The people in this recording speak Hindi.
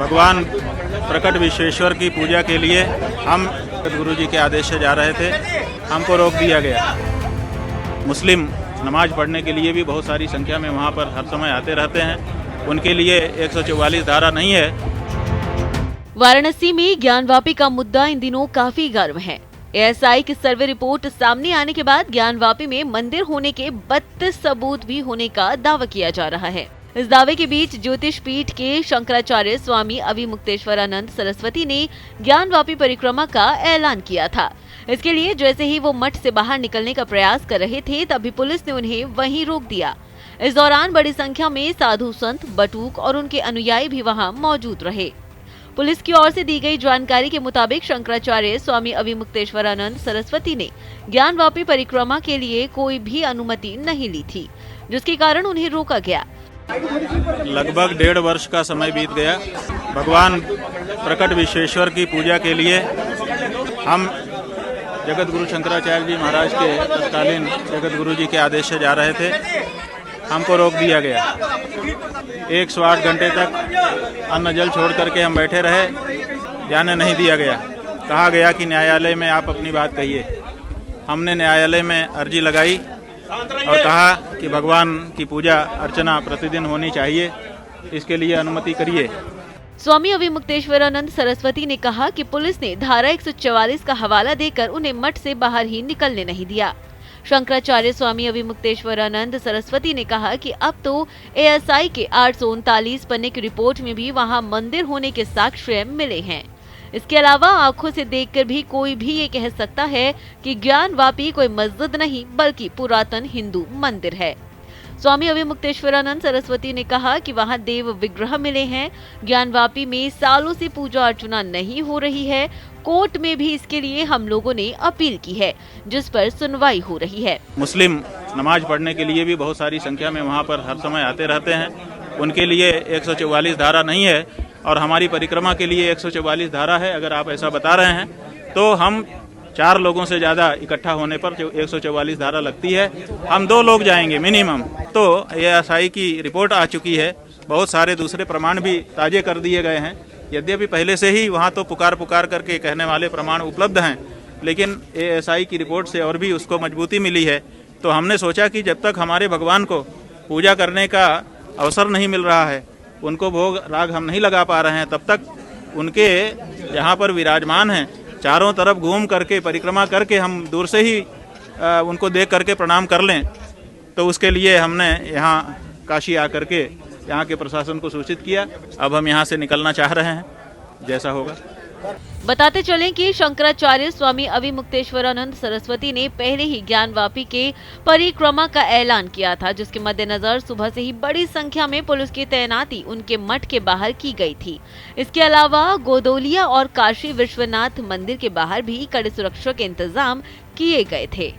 भगवान प्रकट विश्वेश्वर की पूजा के लिए हम गुरु जी के आदेश से जा रहे थे, हमको रोक दिया गया। मुस्लिम नमाज पढ़ने के लिए भी बहुत सारी संख्या में वहाँ पर हर समय आते रहते हैं, उनके लिए 144 धारा नहीं है। वाराणसी में ज्ञानवापी का मुद्दा इन दिनों काफी गर्म है। एएसआई की सर्वे रिपोर्ट सामने आने के बाद ज्ञानवापी में मंदिर होने के 32 सबूत भी होने का दावा किया जा रहा है। इस दावे के बीच ज्योतिष पीठ के शंकराचार्य स्वामी अविमुक्तेश्वरानंद सरस्वती ने ज्ञानवापी परिक्रमा का ऐलान किया था। इसके लिए जैसे ही वो मठ से बाहर निकलने का प्रयास कर रहे थे, तभी पुलिस ने उन्हें वहीं रोक दिया। इस दौरान बड़ी संख्या में साधु संत, बटुक और उनके अनुयायी भी वहां मौजूद रहे। पुलिस की ओर से दी गई जानकारी के मुताबिक शंकराचार्य स्वामी अविमुक्तेश्वरानंद सरस्वती ने ज्ञानवापी परिक्रमा के लिए कोई भी अनुमति नहीं ली थी, जिसके कारण उन्हें रोका गया। लगभग 1.5 वर्ष का समय बीत गया। भगवान प्रकट विश्वेश्वर की पूजा के लिए हम जगत गुरु शंकराचार्य जी महाराज के तत्कालीन जगत गुरु जी के आदेश से जा रहे थे, हमको रोक दिया गया। 108 घंटे तक अन्न जल छोड़ करके हम बैठे रहे, जाने नहीं दिया गया। कहा गया कि न्यायालय में आप अपनी बात कहिए। हमने न्यायालय में अर्जी लगाई और कहा कि भगवान की पूजा अर्चना प्रतिदिन होनी चाहिए, इसके लिए अनुमति करिए। स्वामी अविमुक्तेश्वरानंद सरस्वती ने कहा कि पुलिस ने धारा 144 का हवाला देकर उन्हें मठ से बाहर ही निकलने नहीं दिया। शंकराचार्य स्वामी अविमुक्तेश्वरानंद सरस्वती ने कहा कि अब तो एएसआई के 839 पन्ने की रिपोर्ट में भी वहां मंदिर होने के साक्ष्य मिले हैं। इसके अलावा आंखों से देखकर भी कोई भी ये कह सकता है कि ज्ञानवापी कोई मस्जिद नहीं बल्कि पुरातन हिंदू मंदिर है। स्वामी अविमुक्तेश्वरानंद सरस्वती ने कहा कि वहां देव विग्रह मिले हैं। ज्ञानवापी में सालों से पूजा अर्चना नहीं हो रही है। कोर्ट में भी इसके लिए हम लोगों ने अपील की है, जिस पर सुनवाई हो रही है। मुस्लिम नमाज पढ़ने के लिए भी बहुत सारी संख्या में वहाँ पर हर समय आते रहते हैं, उनके लिए 144 धारा नहीं है और हमारी परिक्रमा के लिए 144 धारा है। अगर आप ऐसा बता रहे हैं तो हम 4 लोगों से ज़्यादा इकट्ठा होने पर जो 144 धारा लगती है, हम 2 लोग जाएंगे मिनिमम। तो एएसआई की रिपोर्ट आ चुकी है, बहुत सारे दूसरे प्रमाण भी ताजे कर दिए गए हैं। यद्यपि पहले से ही वहाँ तो पुकार करके कहने वाले प्रमाण उपलब्ध हैं, लेकिन एएसआई की रिपोर्ट से और भी उसको मजबूती मिली है। तो हमने सोचा कि जब तक हमारे भगवान को पूजा करने का अवसर नहीं मिल रहा है, उनको भोग राग हम नहीं लगा पा रहे हैं, तब तक उनके यहाँ पर विराजमान हैं, चारों तरफ घूम करके परिक्रमा करके हम दूर से ही उनको देख करके प्रणाम कर लें। तो उसके लिए हमने यहाँ काशी आकर के यहाँ के प्रशासन को सूचित किया। अब हम यहाँ से निकलना चाह रहे हैं, जैसा होगा। बताते चलें कि शंकराचार्य स्वामी अविमुक्तेश्वरानंद सरस्वती ने पहले ही ज्ञानवापी के परिक्रमा का ऐलान किया था, जिसके मद्देनजर सुबह से ही बड़ी संख्या में पुलिस की तैनाती उनके मठ के बाहर की गई थी। इसके अलावा गोदोलिया और काशी विश्वनाथ मंदिर के बाहर भी कड़े सुरक्षा के इंतजाम किए गए थे।